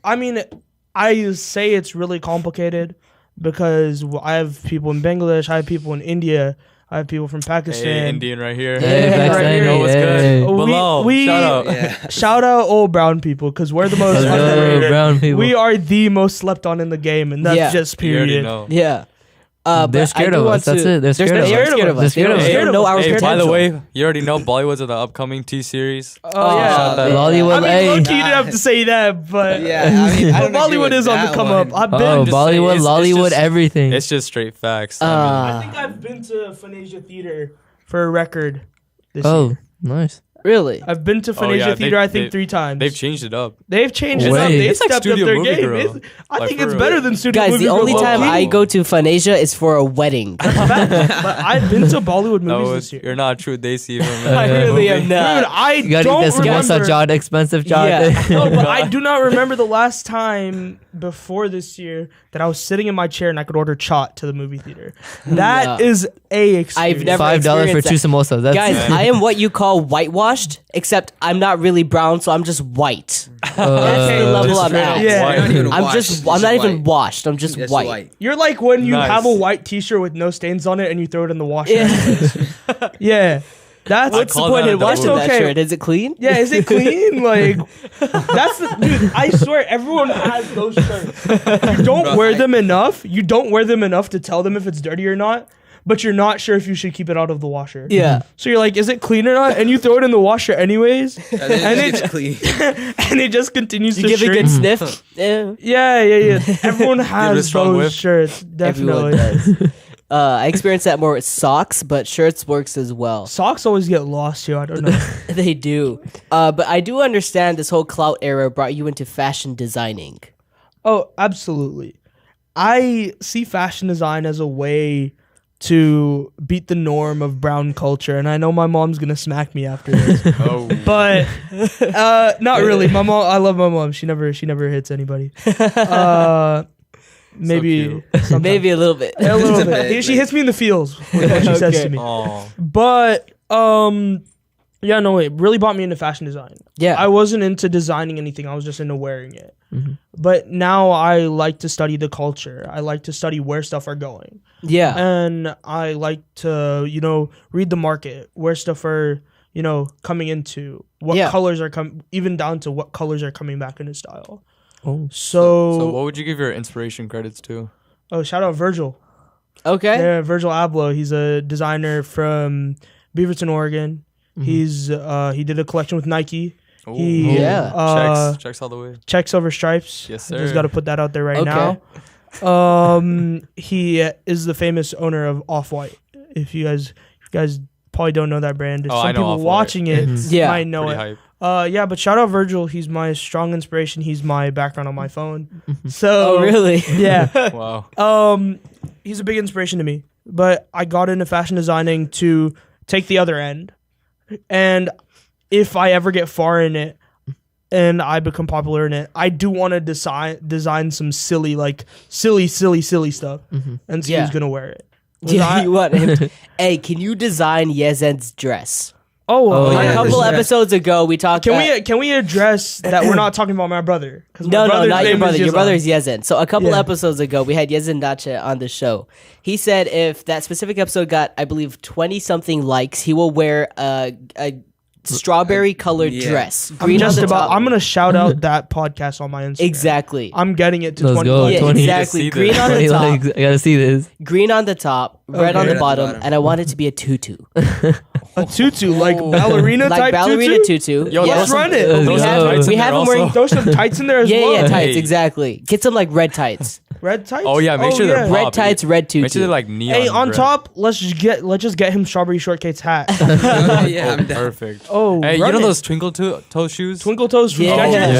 I say it's really complicated because I have people in Bangladesh, I have people in India, I have people from Pakistan. Hey, Indian right here. Hey, right Pakistani, here. Yo, what's hey. good? We- Below. we- Shout out. Yeah. Shout out all brown people because we're the most Hello, underrated. brown people. We are the most slept on in the game, and that's Yeah. just You already period. know. Yeah. They're but I scared do of want us. That's to- it. They're scared of us. They're scared of us. They're scared of us. They don't know our Hey, by the potential. way, you already know Bollywood's in the upcoming T series. Oh yeah. shout that out. Bollywood, I mean, hey. low-key, you didn't have to say that, but Yeah, I mean, I but don't agree Bollywood with is on the that come one. up. I've been. Oh, just saying, Bollywood, it's Lollywood, just- everything. It's just straight facts. I think I've been to Phonesia Theater for a record this Oh, year. nice. Really? I've been to Oh, Phoenicia yeah, Theater, I think 3 times. They've changed it up. They've changed it Wait. up. They It's like stepped Studio up their Movie game. Girl. I Like, think for it's real. better than Studio Guys, Movie the Girl only time low-key. I go to Phoenicia is for a wedding. But I've been to Bollywood movies No, this year. you're not true Desi from I that really movie. am not. Dude, I You gotta don't eat the samosa, remember. John. Expensive John. Yeah. No, but I do not remember the last time before this year that I was sitting in my chair and I could order chaat to the movie theater. That No. is a experience. I've never $5 for 2 experienced samosas. That's Guys, I am what you call whitewashed, except I'm not really brown, so I'm just white. That's the level Just I'm straight at. up Yeah. white. You're not even I'm washed, just, it's I'm not even white. washed. I'm just It's white. You're like when you Nice. have a white T-shirt with no stains on it and you throw it in the washer. Yeah. Yeah, that's What's the call point that in a washing double- that okay. shirt? Is it clean? Yeah, is it clean? Like, that's the dude. I swear, everyone has those shirts. You don't Bro, wear I- them enough. You don't wear them enough to tell them if it's dirty or not. But you're not sure if you should keep it out of the washer. Yeah. So you're like, is it clean or not? And you throw it in the washer anyways, And then And it's clean. and it just continues You to give a shrink. good sniff. Yeah. Yeah. Everyone has strong those whiff. shirts. Everyone Definitely. does. I experienced that more with socks, but shirts works as well. Socks always get lost here. I don't know. They do. But I do understand this whole clout era brought you into fashion designing. Oh, absolutely. I see fashion design as a way to beat the norm of brown culture, and I know my mom's gonna smack me after this, Oh, but not really. My mom, I love my mom. She never hits anybody. Maybe cute. sometimes. Maybe a little bit. A little Just a bit. bit, She like- hits me in the feels with what she says Okay. to me. oh. But yeah, no, it really brought me into fashion design. Yeah. I wasn't into designing anything. I was just into wearing it. Mhm. But now I like to study the culture. I like to study where stuff are going. yeah. And I like to, read the market, where stuff are, coming into, what Yeah. colors are even down to what colors are coming back into style. Oh. So what would you give your inspiration credits to? Shout out Virgil. Okay. Yeah, Virgil Abloh. He's a designer from Beaverton, Oregon. He did a collection with Nike. Ooh. He Yeah. Checks all the way. checks over stripes. Yes, I just sir. got to put that out there right Okay. now. He is the famous owner of Off-White. If you guys probably don't know that brand. If Oh, I some know people Off-White. watching it Yeah. might know Pretty it. hype. Yeah, but shout out Virgil. He's my strong inspiration. He's my background on my phone. So Oh, really? Yeah. Wow. He's a big inspiration to me. But I got into fashion designing to take the other end. And if I ever get far in it and I become popular in it, I do want to design some silly stuff and see Yeah. who's gonna wear it. Yeah, you want him to- Hey, can you design Yezen's dress? Oh, yeah. A couple episodes ago, we talked. Can we address that we're not talking about my brother? 'Cause my No, brother's not your name is brother. Your Yezan. brother is Yezen. So a couple Yeah. episodes ago, we had Yezen Dacha on the show. He said if that specific episode got, I believe, 20 something likes, he will wear a strawberry colored Yeah. dress. I'm Green on just the about. top. I'm gonna shout out that podcast on my Instagram. Exactly. I'm getting it to Let's 20. go. likes. Yeah, 20. exactly. See Green this. on the 20 top, likes. I gotta see this. green on the top, red on Okay. the bottom, and I want it to be a tutu, A tutu, like ballerina like type ballerina tutu. tutu. Yo, yeah. let's run it. Those We some have- tights we in have there him wearing also. Throw some tights in there as Yeah, well. yeah, tights, Hey. exactly. Get some like red tights, Red tights. Oh yeah, make sure they're yeah. pop. red tights, red tutu. Make sure they're like neon. Hey, on red. top, let's just get him Strawberry Shortcake's hat. Yeah, I'm down. Perfect. Oh, Hey, you run know it. those twinkle toe shoes? Twinkle toes from Yeah. Skechers?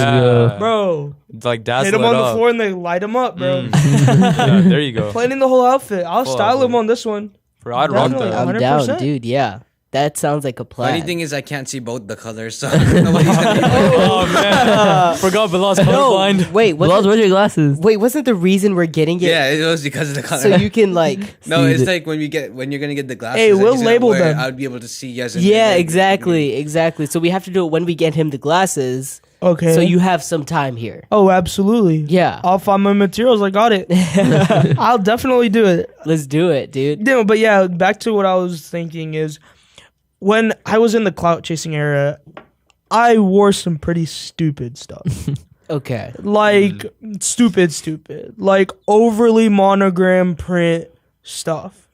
Yeah. Bro, It's like dazzle hit him it on the up. floor and they light him up, bro. Yeah, there you go. Planning the whole outfit. I'll Full style him outfit. on this one. Bro, I'd rock Definitely. that. I'm down, 100%. dude. Yeah, that sounds like a plan. Funny thing is, I can't see both the colors, so I don't know what he's gonna be. Oh man, forgot Bilal's no, colorblind. wait, Bilal, wasn't, where's your glasses? wait, wasn't the reason we're getting it Yeah, it was because of the color. so you can like? no, See it's the- like when you're gonna get the glasses. Hey, that we'll he's gonna label wear, them. I would be able to see yes. and Yeah, no. exactly. So we have to do it when we get him the glasses. Okay. So you have some time here. Oh, absolutely. Yeah, I'll find my materials. I got it. I'll definitely do it. let's do it, dude. No, but yeah, back to what I was thinking is when I was in the clout chasing era, I wore some pretty stupid stuff. Okay. Like stupid. Like overly monogram print stuff.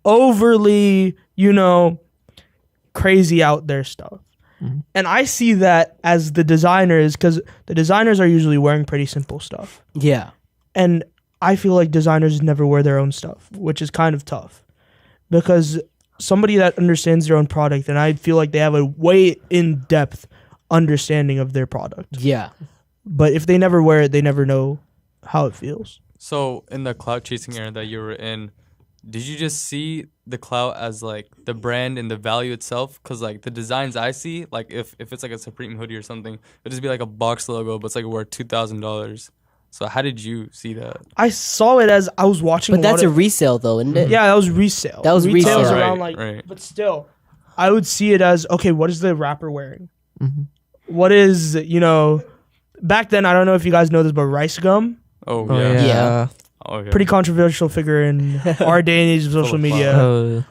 Overly, crazy out there stuff. And I see that as the designers, because the designers are usually wearing pretty simple stuff. Yeah. And I feel like designers never wear their own stuff, which is kind of tough. Because somebody that understands their own product, and I feel like they have a way in depth understanding of their product. Yeah. But if they never wear it, they never know how it feels. So in the clout chasing era that you were in, did you just see the clout as like the brand and the value itself? Because like the designs I see, like if it's like a Supreme hoodie or something, it'd just be like a box logo, but it's like worth $2,000. So how did you see that? I saw it as I was watching. But that's a resale though, isn't it? Yeah, that was resale. That was Retail was resale. around Right. But still, I would see it as, okay, what is the rapper wearing? Mm-hmm. What is, back then, I don't know if you guys know this, but Rice Gum, Oh, Oh yeah. Yeah. Oh, yeah. pretty controversial figure in our day and age of social of media. Oh,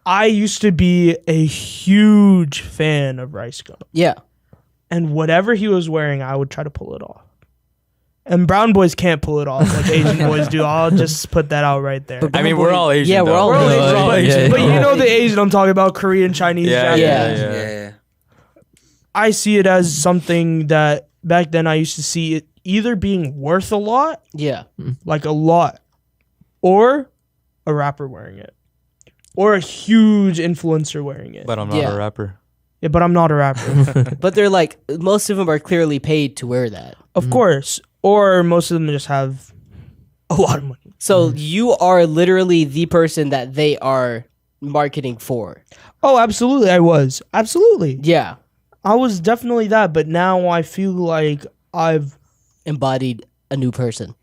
I used to be a huge fan of Rice Gum. Yeah. And whatever he was wearing, I would try to pull it off. And brown boys can't pull it off like Asian boys do. I'll just put that out right there. But I mean, we're all Asian. Yeah, we're though. all We're all Asian. Asian, but, Yeah, but yeah. you know the Asian I'm talking about, Korean, Chinese, Yeah, Japanese. Yeah. Yeah. I see it as something that back then I used to see it either being worth a lot, Yeah. like a lot, or a rapper wearing it, or a huge influencer wearing it. But I'm not Yeah. a rapper. Yeah, but I'm not a rapper. But they're like, most of them are clearly paid to wear that. Of course. Or most of them just have a lot of money. So you are literally the person that they are marketing for. Oh, absolutely. I was. Absolutely. Yeah. I was definitely that, but now I feel like I've Embodied a new person.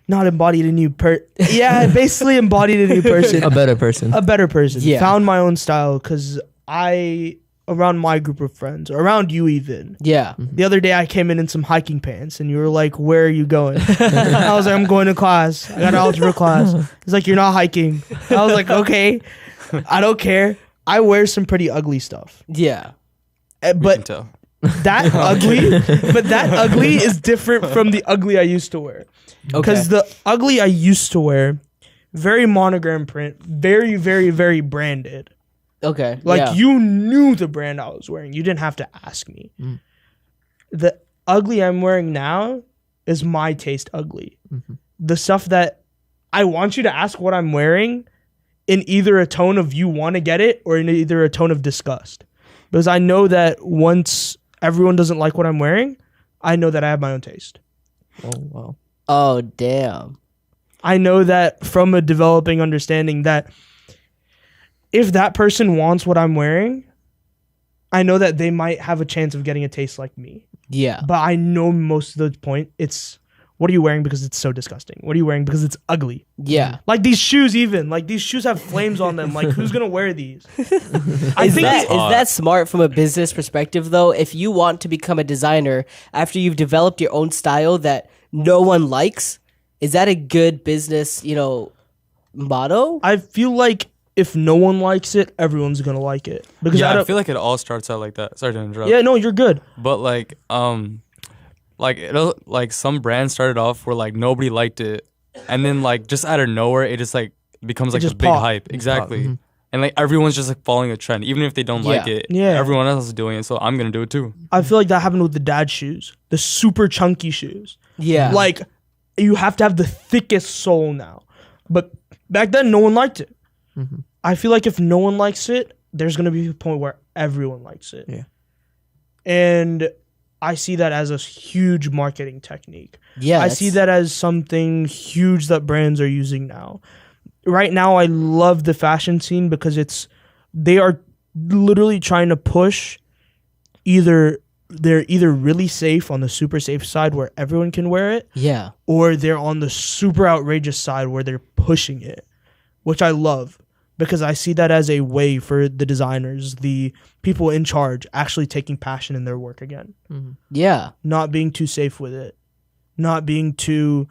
not embodied a new Yeah, I basically embodied a new person. a better person. A better person. Yeah. Found my own style because around my group of friends, or around you even. Yeah. The other day I came in some hiking pants and you were like, where are you going? I was like, I'm going to class. I got an algebra class. He's like, you're not hiking. I was like, okay, I don't care. I wear some pretty ugly stuff. Yeah. We can But tell. that ugly is different from the ugly I used to wear. Okay. Because the ugly I used to wear, very monogram print, very, very, very branded. Okay. Like yeah. you knew the brand I was wearing. You didn't have to ask me. The ugly I'm wearing now is my taste ugly. The stuff that I want you to ask what I'm wearing in either a tone of you want to get it or in either a tone of disgust. Because I know that once everyone doesn't like what I'm wearing, I know that I have my own taste. Oh wow. Oh, damn. I know that from a developing understanding that if that person wants what I'm wearing, I know that they might have a chance of getting a taste like me. Yeah. But I know most of the point, it's what are you wearing because it's so disgusting? What are you wearing because it's ugly? Yeah. Like these shoes even. Like these shoes have flames on them. Like who's going to wear these? I Is think that smart from a business perspective, though? If you want to become a designer after you've developed your own style that no one likes, is that a good business, motto? I feel like if no one likes it, everyone's going to like it. Because Yeah, I don't- feel like it all starts out like that. Sorry to interrupt. yeah, no, you're good. But like some brands started off where like nobody liked it, and then like just out of nowhere it just like becomes like just a big popped. hype. Exactly. And like everyone's just like following a trend, even if they don't like Yeah. it. Yeah. Everyone else is doing it, so I'm gonna do it too. I feel like that happened with the dad shoes, the super chunky shoes. Yeah. Like you have to have the thickest sole now. But back then, no one liked it. I feel like if no one likes it, there's going to be a point where everyone likes it. Yeah. And I see that as a huge marketing technique. yeah. I see that as something huge that brands are using now. Right now, I love the fashion scene because they are literally trying to push they're either really safe on the super safe side where everyone can wear it, Yeah. or they're on the super outrageous side where they're pushing it, which I love because I see that as a way for the designers, the people in charge, actually taking passion in their work again. Yeah. Not being too safe with it, not being too,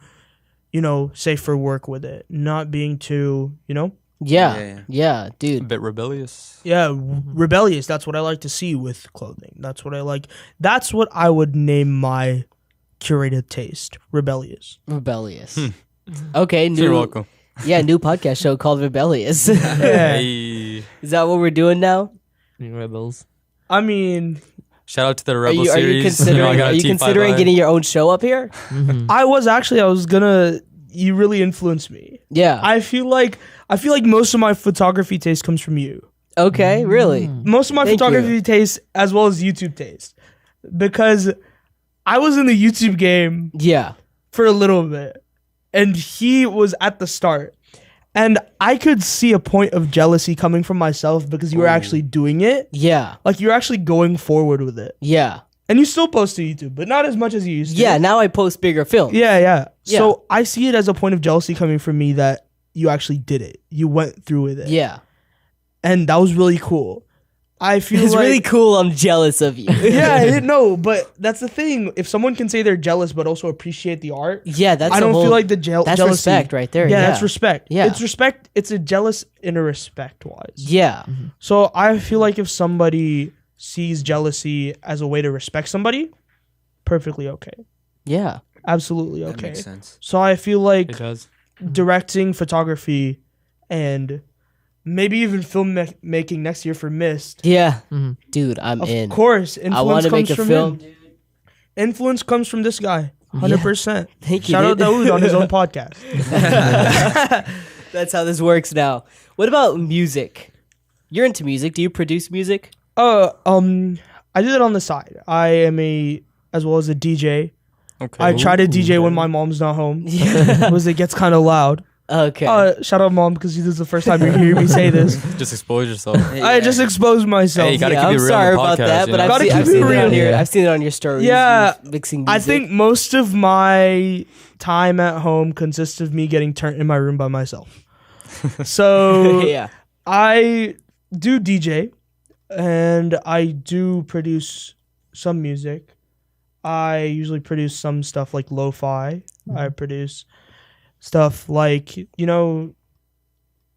safe for work with it, not being too, Yeah. Yeah, A dude. bit rebellious. rebellious. That's what I like to see with clothing. That's what I like. That's what I would name my curated taste. Rebellious. Rebellious. Okay, So you're new welcome. new podcast show called Rebellious. Hey. Is that what we're doing now? Rebels. I mean, Shout out to the Are Rebel you series. considering I got a are you T5i. considering getting your own show up here? you really influenced me. Yeah. I feel like I feel like most of my photography taste comes from you. Okay, really? Most of my Thank photography you. taste, as well as YouTube taste, because I was in the YouTube game Yeah. for a little bit, and he was at the start, and I could see a point of jealousy coming from myself because you were actually doing it, Yeah. like you're actually going forward with it, Yeah. and you still post to YouTube, but not as much as you used to. Yeah, now I post bigger films. Yeah. Yeah. So I see it as a point of jealousy coming from me that you actually did it. You went through with it. Yeah. And that was really cool. I feel It's like really cool. I'm jealous of you. yeah, no, but that's the thing. If someone can say they're jealous but also appreciate the art, Yeah, that's I a don't whole- feel like the that's jealousy. respect right there. Yeah, Yeah, that's respect. Yeah. It's respect. It's a jealous in a respect wise. Yeah. So I feel like if somebody sees jealousy as a way to respect somebody, perfectly okay. Yeah. Absolutely That okay. makes sense. So I feel like It does. directing photography and maybe even making next year for Mist. Yeah. Mhm. Dude, I'm Of in. course, I want influence to comes make a from film. him. Influence comes from this guy, 100%. Thank you. Shout out dude. Daoud on his own podcast. That's how this works now. What about music? You're into music. Do you produce music? I did it on the side. I am as well as a DJ. Okay. I try to DJ when my mom's not home because it gets kind of loud. Okay. Shout out mom because this is the first time you hear me say this. Just expose yourself. I just exposed myself. Hey, you gotta yeah, keep I'm it real sorry on the about podcast, that, you but know? I've Gotta seen, keep I've it seen it real. on your, Yeah. I've seen it on your stories. Yeah, you mixing music. I think most of my time at home consists of me getting turned in my room by myself. So yeah. I do DJ and I do produce some music. I usually produce some stuff like lo-fi. I produce stuff like,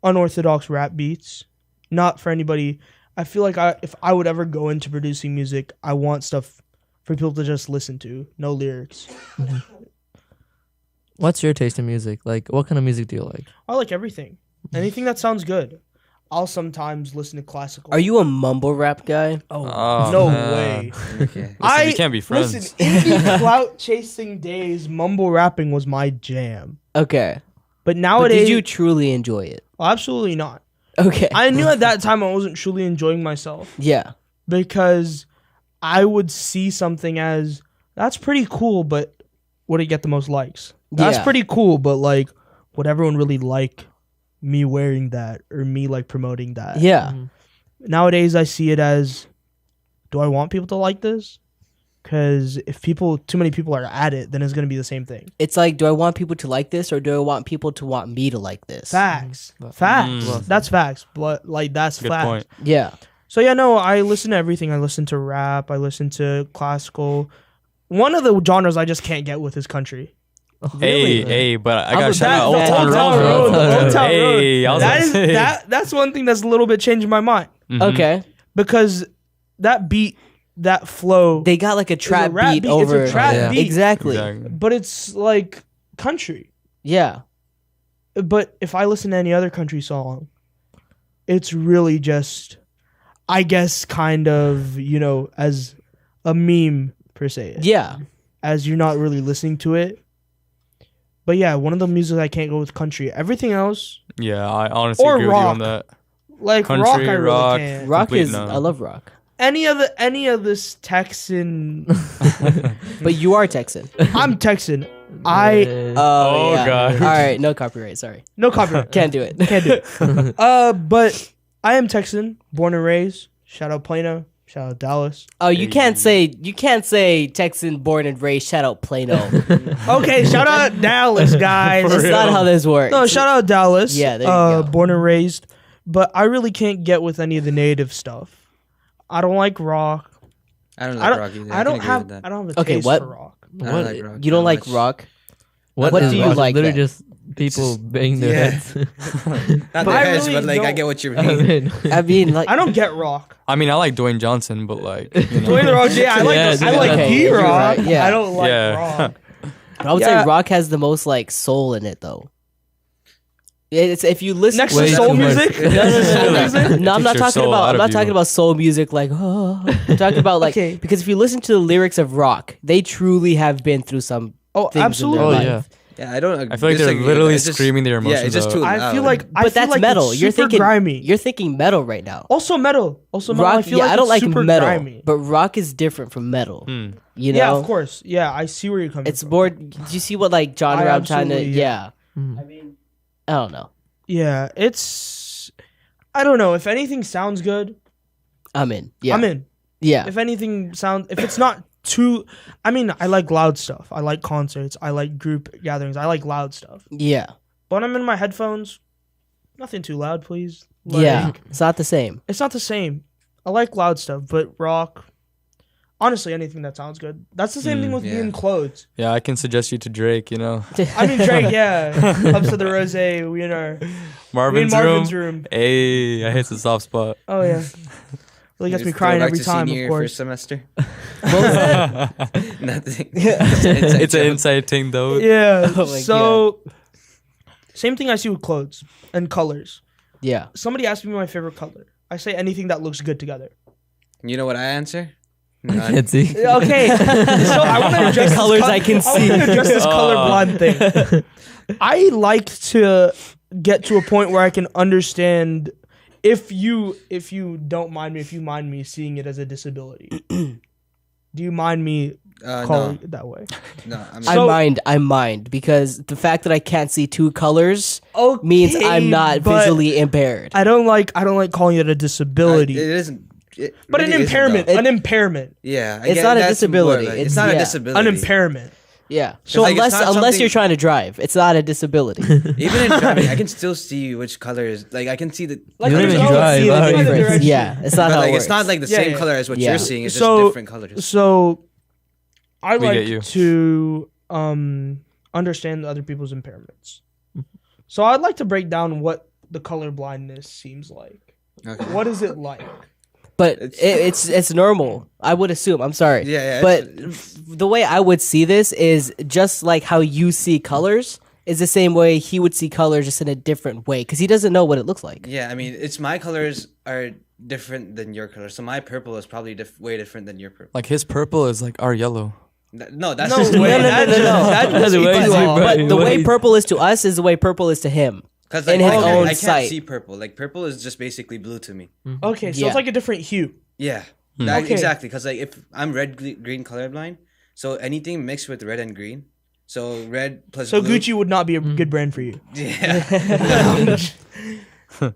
unorthodox rap beats. Not for anybody. I feel like if I would ever go into producing music, I want stuff for people to just listen to, no lyrics. What's your taste in music? Like, what kind of music do you like? I like everything. Anything that sounds good. I'll sometimes listen to classical. Are you a mumble rap guy? Oh, Oh, no man. way. Okay. Listen, we can't be friends. Listen, in the clout chasing days, mumble rapping was my jam. Okay. But But nowadays, did you truly enjoy it? absolutely not. Okay. I knew at that time I wasn't truly enjoying myself yeah. because I would see something as that's pretty cool, but would it get the most likes? That's Yeah. pretty cool, but like, would everyone really like me wearing that or me like promoting that? Yeah. Nowadays, I see it as, do I want people to like this? Because if too many people are at it, then it's gonna be the same thing. It's like, do I want people to like this or do I want people to want me to like this? Facts, That's facts. But like that's Good facts. point. Yeah. So yeah, no, I listen to everything. I listen to rap. I listen to classical. One of the genres I just can't get with is country. Hey, but I got was shout that- out Old that- Town Old Road, Town bro. Road, Old Town Hey, I was That gonna is say. that's one thing that's a little bit changing my mind Mhm. Okay. because that beat, that flow, They got like a trap rap beat beat. over. It's a trap Yeah. beat, Exactly. Exactly. but it's like country. Yeah. But if I listen to any other country song, it's really just, I guess, kind of, as a meme per se. Yeah. As you're not really listening to it. But yeah, one of the music I can't go with country. Everything else, Yeah, I honestly Or agree with you on rock. that. like Country, rock, I really rock. can't. Rock Complete is. no. I love rock. Any of this Texan, But you are Texan. I'm Texan. Oh, yeah. God. All right. No copyright. Sorry. No copyright. Can't do it. Can't do it. But I am Texan, born and raised. Shout out Plano. Shout out Dallas. Oh, you can't say Texan born and raised. Shout out Plano. Okay, shout out Dallas, guys. That's not how this works. No, shout out Dallas. Yeah, there you go. Born and raised. But I really can't get with any of the native stuff. I don't like rock. I don't I like don't. rock either. I don't can agree have. with that. I don't have a Okay, taste what? for rock. I don't like rock You don't that like much. rock? What What is do you rock? like Literally then? just people banging their Yeah. heads. Not But the I heads, really but like I don't- get what you I mean. mean, I mean, like, I don't get rock. I mean, I like Dwayne Johnson, but like, Dwayne the Rock. Yeah, I like. Yeah, I like okay, D you're Rock. right, yeah. I don't like Yeah. rock. I would Yeah. say rock has the most like soul in it, though. It's if you listen Next Way to soul too much. music. No, Soul music. No, I'm not Takes your talking soul about. out I'm of not you. talking about soul music. Like, I'm talking about like Okay. because if you listen to the lyrics of rock, they truly have been through some Oh, things absolutely. in Oh their yeah. life. Yeah, I don't. I feel like they're disagree, literally but it's just- screaming their emotions Yeah, it's just out. too loud. I feel like But that's like metal. It's You're super thinking grimy. You're thinking metal right now. Also metal. Also metal. Rock, I feel yeah, like I don't it's like super metal, grimy. but rock is different from metal. Hmm. You know, Yeah, of course. Yeah, I see where you're coming it's from. more. Do you see what like genre I I'm trying to? absolutely- Yeah. Mm. I mean, I don't know. Yeah, it's. I don't know. If anything sounds good, I'm in. Yeah. I'm in. Yeah. If anything sounds, if it's not too, I mean, I like loud stuff. I like concerts. I like group gatherings. I like loud stuff. Yeah. But when I'm in my headphones, nothing too loud, please. Yeah. It's not the same. It's not the same. I like loud stuff, but rock. Honestly, anything that sounds good. That's the same thing with me yeah. and clothes. Yeah, I can suggest you to Drake, you know. I mean, Drake, yeah. Cups of the Rose. We in our Marvin's, Marvin's room. room. Hey, I hit the soft spot. Oh yeah. Really gets me crying every time, of First course. semester. It's Nothing. an inside thing though. Yeah. Oh my So, same thing I see with clothes and colors. Yeah. Somebody asked me my favorite color. I say anything that looks good together. You know what I answer? Can't see. Okay. So I want to address colors this I can I see. want to address this colorblind thing. I like to get to a point where I can understand if you don't mind me, if you mind me seeing it as a disability. Do you mind me calling it that way? No, I mind because the fact that I can't see two colors Okay, means I'm not but visually impaired. I don't like calling it a disability. It isn't. It but an really isn't, impairment. though. An impairment. Yeah, I It's get not a that's disability. more like- It's- It's not yeah. a disability. An impairment. Yeah. So, So like, it's unless not you're something- trying to drive, it's not a disability. Even in driving, I can still see which color is like. I can see the. Like, You don't I even can drive, see the how are you difference. different? Yeah, it's not But how like, it works. it's not like the Yeah, same yeah. color as what Yeah. you're seeing. It's So- just different colors. So I We like get you. to understand other people's impairments. So I'd like to break down what the color blindness seems like. Okay. What is it like? But it's normal. I would assume. I'm sorry. Yeah, But the way I would see this is just like how you see colors is the same way he would see colors, just in a different way, because he doesn't know what it looks like. Yeah, I mean, it's my colors are different than your colors. So my purple is probably way different than your purple. Like his purple is like our yellow. No, that's No, just no, the way. no, no, That's no, just- no. that's That's just way because- too But bright. But the way Wait. purple is to us is the way purple is to him. Cause in like, his okay, own I can't sight. see purple. Like purple is just basically blue to me. Okay, so Yeah. it's like a different hue. Yeah, Okay. exactly. Because like if I'm red green colorblind, so anything mixed with red and green, so red plus So blue, Gucci would not be a good brand for you. yeah.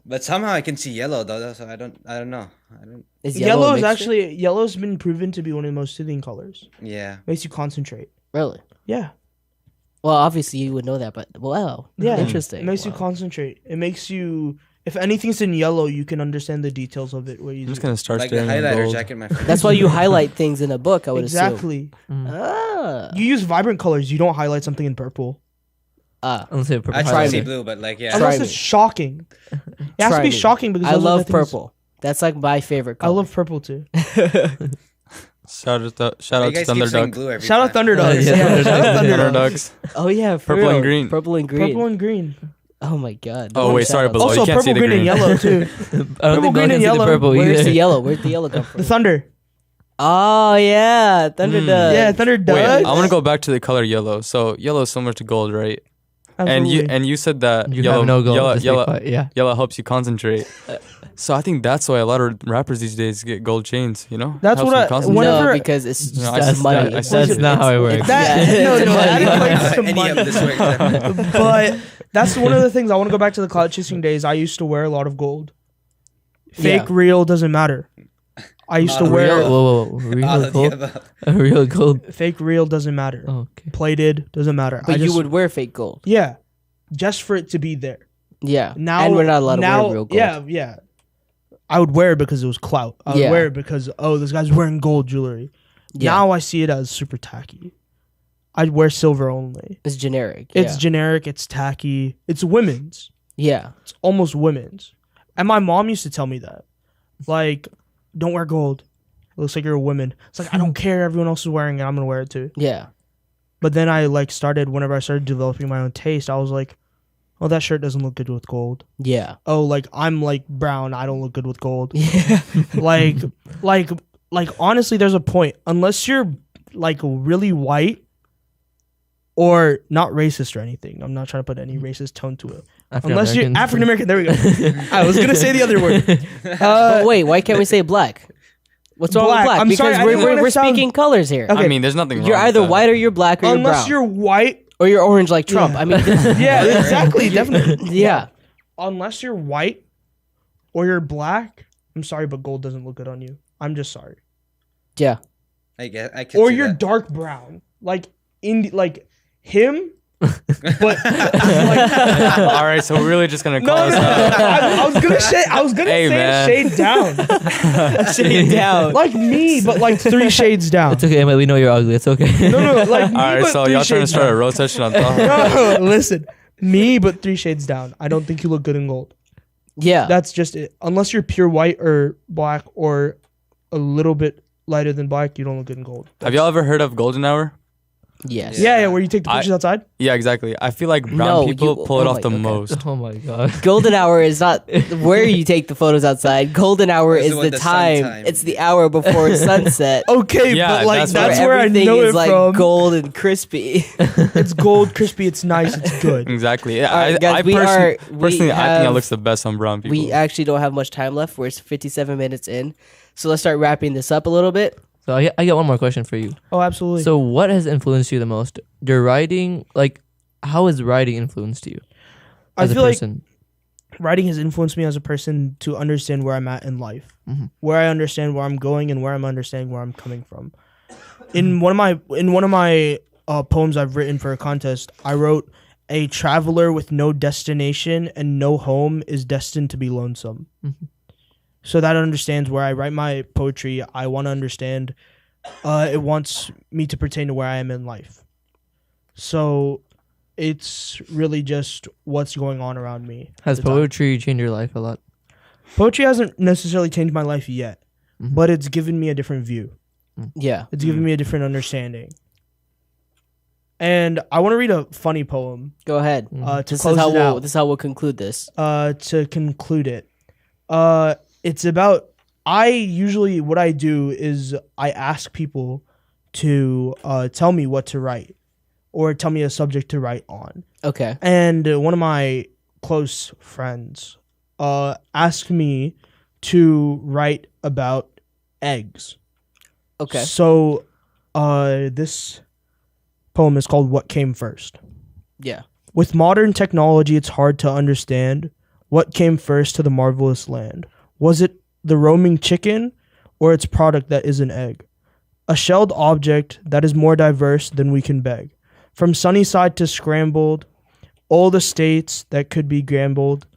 But somehow I can see yellow though. So I don't know. I don't. Is Yellow a is mixture? actually yellow's been proven to be one of the most soothing colors. Yeah. Makes you concentrate. Really. Yeah. Well, obviously you would know that, but wow, Yeah. interesting. It makes you concentrate. It makes you if anything's in yellow, you can understand the details of it way I'm easily. just gonna start Like the staring at highlighter gold. jacket, my friend. That's why you highlight things in a book. I would Exactly. assume. Ah. You use vibrant colors. You don't highlight something in purple. Unless you have purple I try to highlighter. see blue, but like yeah. Unless me. it's shocking. It has Try to be me. shocking because I those are love the things- purple. That's like my favorite I color. love purple too. Shout out Why to you guys keep saying Thunderduck. blue every Shout out time? Thunderdogs. Yeah, Yeah, shout out Thunderdogs. Thunderducks. Oh yeah, for Purple and real. green. Purple and green. Purple and green. Oh my god. Oh, wait, sorry, Shout below. outs. you Also, can't see purple, the green, and green. yellow too. I don't think Purple, no green, one and can see the yellow. purple Where's either. the yellow? Where'd the yellow come from? The thunder. Oh yeah, Thunder does. Yeah, thunder Wait, does. I want to go back to the color yellow. So yellow is similar to gold, right? Absolutely. And you said that You yellow, have no gold. yellow, Just be yellow, quiet. Yeah. yellow helps you concentrate. So I think that's why a lot of rappers these days get gold chains. You know, That's Helps what them I- concentrate. whenever- No, because it's No, just I That's money. not, that's not how it works. That Yeah, no, it's no, that money. equates to Any money. of this works. But that's one of the things I want to go back to the cloud chasing days. I used to wear a lot of gold. Fake, Yeah. real doesn't matter. I used to Real- wear Whoa, All real of the gold. above. Real gold. fake, real doesn't matter. Okay. Plated doesn't matter. But I you just, would wear fake gold. yeah, just for it to be there. Yeah. Now and we're not allowed to now, wear real gold. Yeah, yeah. I would wear it because it was clout. I would Yeah. wear it because this guy's wearing gold jewelry. Yeah. Now I see it as super tacky. I'd wear silver only. It's generic. It's yeah. generic. It's tacky. It's women's. yeah. It's almost women's. And my mom used to tell me that, like, don't wear gold. It looks like you're a woman. It's like I don't care. Everyone else is wearing it. I'm gonna wear it too. Yeah. But then whenever I started developing my own taste, I was like, oh, that shirt doesn't look good with gold. Yeah. Oh, like I'm like brown. I don't look good with gold. Yeah. like honestly, there's a point. Unless you're like really white or not racist or anything. I'm not trying to put any racist tone to it. Unless you're African-American. African American. There we go. I was gonna say the other word. But wait, why can't we say black? What's wrong with Black. black? I'm because sorry, I didn't wanna we're sound- speaking colors here. Okay. I mean, there's nothing wrong. You're with either that. white or you're black or you're Unless brown. you're white. Or you're orange like Trump. Yeah. I mean, Yeah, exactly. Definitely. yeah. Unless you're white or you're black. I'm sorry, but gold doesn't look good on you. I'm just sorry. Yeah. I guess I could Or see you're that. dark brown, like him. But like, All right, so we're really just gonna call no, us no, out. I was gonna Hey, say man. shade down, Shade down. like me, but like 3 shades down. It's okay, but we know you're ugly. It's okay. No, like me, All right, but so 3 y'all trying to shades start a down. roast session on top? No, listen, me, but 3 shades down. I don't think you look good in gold. Yeah. That's just it. Unless you're pure white or black or a little bit lighter than black, you don't look good in gold. Have y'all ever heard of golden hour? yes. Yeah, where you take the pictures outside. Yeah, exactly. I feel like brown No, people you- pull it oh off my- the okay. most. Oh my god. Golden hour is not where you take the photos outside. Golden hour It's is when the the sun time. time. It's the hour before sunset. Okay, Yeah, but like that's that's what- where I everything know is it like from. gold and crispy. It's gold, crispy. It's nice. It's good. Exactly. Yeah, All right, I guys, we personally, I think have- it looks the best on brown people. We actually don't have much time left. We're 57 minutes in. So let's start wrapping this up a little bit. So I got one more question for you. Oh, absolutely. So what has influenced you the most? Your writing, like, how has writing influenced you I as a feel like person? writing has influenced me as a person to understand where I'm at in life, where I understand where I'm going, and where I'm understanding where I'm coming from. In one of my poems I've written for a contest, I wrote, "A traveler with no destination and no home is destined to be lonesome." So that understands where I write my poetry. I want to understand. It wants me to pertain to where I am in life. So it's really just what's going on around me. at Has the time. poetry changed your life a lot? Poetry hasn't necessarily changed my life yet, but it's given me a different view. Yeah. It's given me a different understanding. And I want to read a funny poem Go ahead. to This close is how it we'll out. this is how we'll conclude this. To conclude it. It's about, what I do is I ask people to tell me what to write or tell me a subject to write on. Okay. And one of my close friends asked me to write about eggs. Okay. So this poem is called What Came First. Yeah. With modern technology, it's hard to understand what came first to the marvelous land. Was it the roaming chicken or its product that is an egg? A shelled object that is more diverse than we can beg. From sunny side to scrambled, all the states that could be gambled,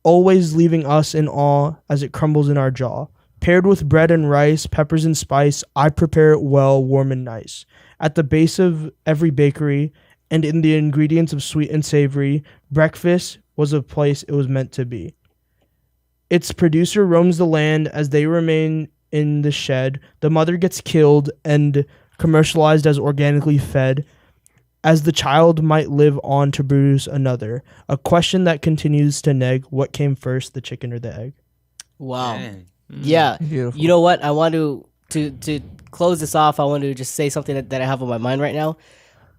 always leaving us in awe as it crumbles in our jaw. Paired with bread and rice, peppers and spice, I prepare it well, warm and nice. At the base of every bakery, and in the ingredients of sweet and savory, breakfast was a place it was meant to be. Its producer roams the land as they remain in the shed. The mother gets killed and commercialized as organically fed, as the child might live on to produce another. A question that continues to nag, what came first, the chicken or the egg? Wow. Dang. Yeah. Beautiful. You know what? I want to close this off. I want to just say something that I have on my mind right now.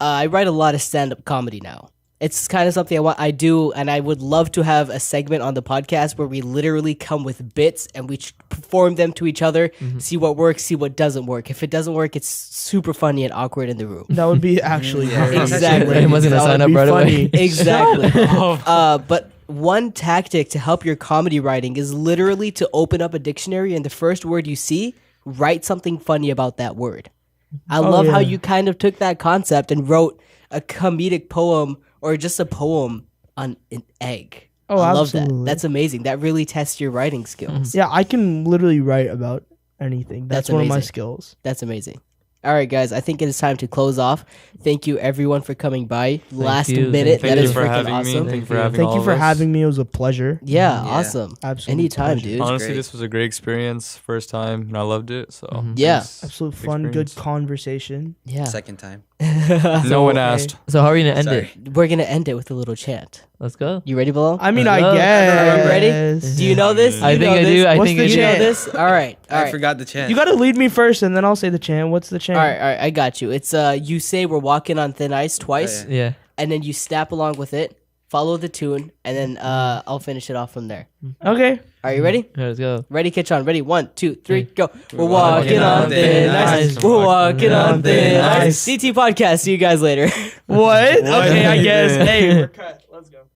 I write a lot of stand-up comedy now. It's kind of something I do, and I would love to have a segment on the podcast where we literally come with bits and we perform them to each other, see what works, see what doesn't work. If it doesn't work, it's super funny and awkward in the room. That would be actually very Exactly. Everyone's gonna That sign would up be right funny. away. Exactly. But one tactic to help your comedy writing is literally to open up a dictionary and the first word you see, write something funny about that word. I love how yeah. you kind of took that concept and wrote a comedic poem or just a poem on an egg. Oh, I love that. absolutely. That's amazing. That really tests your writing skills. Yeah, I can literally write about anything. That's That's one of my amazing. skills. That's amazing. All right, guys. I think it is time to close off. Thank you, everyone, for coming by. Last you. minute. Thank that you is for freaking having awesome. me. Thank you for having Thank all you of for us. having me. It was a pleasure. Yeah, Yeah. awesome. Absolute Anytime, pleasure. dude. Honestly, great. this was a great experience. First time, and I loved it. So Yeah. thanks. Absolute fun, good Experience. conversation. Yeah. Second time. No one asked. So how are we gonna end Sorry. it? We're gonna end it with a little chant. Let's go. You ready, Bilal? I mean, Hello? I guess. Are you ready? Do you know this? I You think know I this? do. I What's think the I You do. know chant? this? All right. All I right. forgot the chant. You got to lead me first, and then I'll say the chant. What's the chant? All right. All right. I got you. It's you say we're walking on thin ice twice, Oh, yeah. Yeah. and then you snap along with it. Follow the tune, and then I'll finish it off from there. Okay. Are you ready? Okay, let's go. Ready, catch on. Ready, 1, 2, 3, go. We're walking walking on thin ice. We're walking on thin ice. CT Podcast. See you guys later. What? Okay, I guess. Hey, we're cut. Let's go.